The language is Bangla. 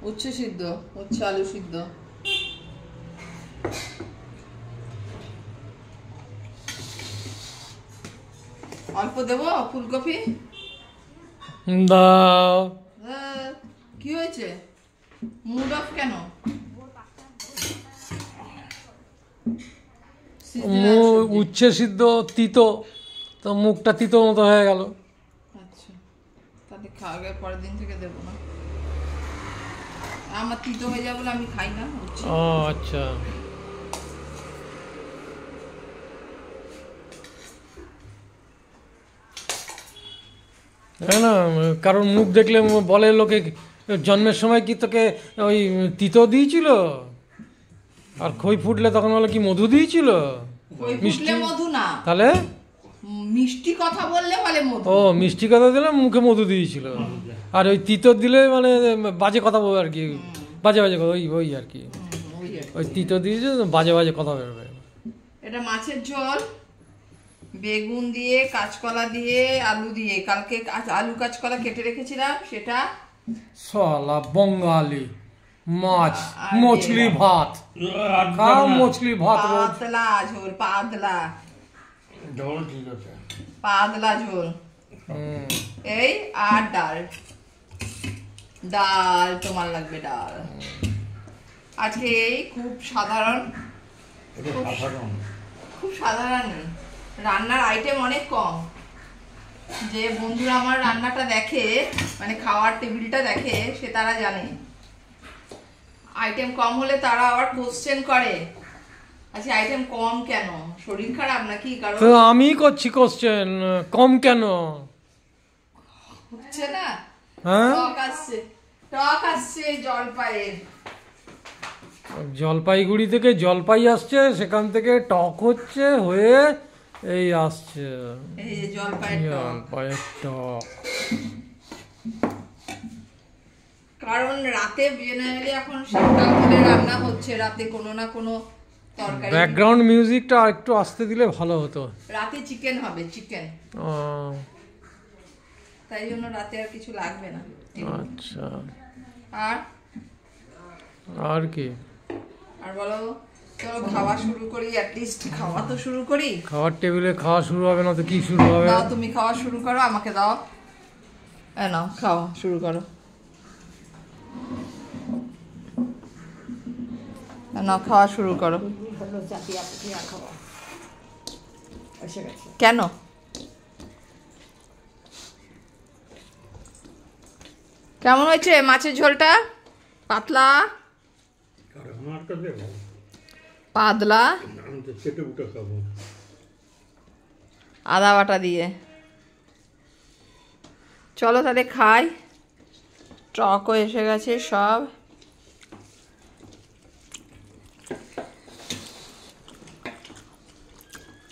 উচ্ছে সিদ্ধ, উচ্ছে আলু সিদ্ধ। অল্প দেবো ফুলকপি? দাও। কি হয়েছে, মুড অফ কেন? উচ্ছে সিদ্ধ তিতো, তো মুখটা তিতো মতো হয়ে গেল। আচ্ছা, তাহলে খাওয়ার পরের দিন থেকে দেবো না। আমার তিতো হয়ে যাবে বলে আমি খাই না উচ্ছে। ও আচ্ছা। হ্যাঁ না, কারণ মুখ দেখলে বলে লোকে জন্মের সময় কি তোকে ওই তিতো দিয়েছিল, আর খই ফুটলে তখন বলে কি মধু দিয়েছিল। মিষ্টি মধু না, তাহলে মিষ্টি কথা বললে বলে মধু। ও মিষ্টি কথা দিলে মুখে মধু দিয়েছিল, আর ওই তিতো দিলে মানে বাজে কথা বলবে আর কি, বাজে বাজে কথা, ওই ওই আর কি, ওই তিতো দিয়েছে বাজে বাজে কথা বেরোবে। এটা মাছের ঝোল, বেগুন দিয়ে, কাঁচকলা দিয়ে, আলু দিয়ে। কালকে আলু কাঁচকলা কেটে রেখেছিলাম, সেটা। সালা বঙ্গালি মাছ মছলি ভাত, খাও মছলি ভাত রোজ। পাতলা ঝোল, পাতলা পাতলা ঝোল এই। আর ডাল, ডাল তোমার লাগবে ডাল। আজকে এই খুব সাধারণ, খুব সাধারণ রান্নার আইটেম অনেক কম। যে বন্ধুরা আমার রান্নাটা দেখে, মানে খাওয়ার টেবিলটা দেখে, সে তারা জানে আইটেম কম হলে তারা আবার কোশ্চেন করে, আচ্ছা আইটেম কম কেন, শরীর খারাপ নাকি? কারণ আমি করছি কোশ্চেন, কম কেন হচ্ছে না। হ্যাঁ, টক আসছে জলপাইয়ের, জলপাইগুড়ি থেকে জলপাই আসছে, সেখান থেকে টক হচ্ছে হয়ে এই আসছে, এই যে জলপাইয়ের টক। কারণ রাতে জেনারেলি এখন শীতকাল বলে রান্না হচ্ছে, রাতে কোনো না কোনো তরকারি। ব্যাকগ্রাউন্ড মিউজিকটা একটু আসতে দিলে ভালো হতো। রাতে চিকেন হবে, চিকেন, ও তাই জন্য রাতে আর কিছু লাগবে না। আচ্ছা, আর আর কি? আর বলো, চলো খাওয়া শুরু করি, অ্যাটলিস্ট খাওয়া তো শুরু করি। খাওয়ার টেবিলে খাওয়া শুরু হবে না তো কি শুরু হবে? দাও, তুমি খাওয়া শুরু করো, আমাকে দাও। নাও খাওয়া শুরু করো, নাও খাওয়া শুরু করো। কেন? কেমন হয়েছে মাছের ঝোলটা? পাতলা পাতলা, আদা বাটা দিয়ে। চলো তাহলে খাই, টকও এসে গেছে সব।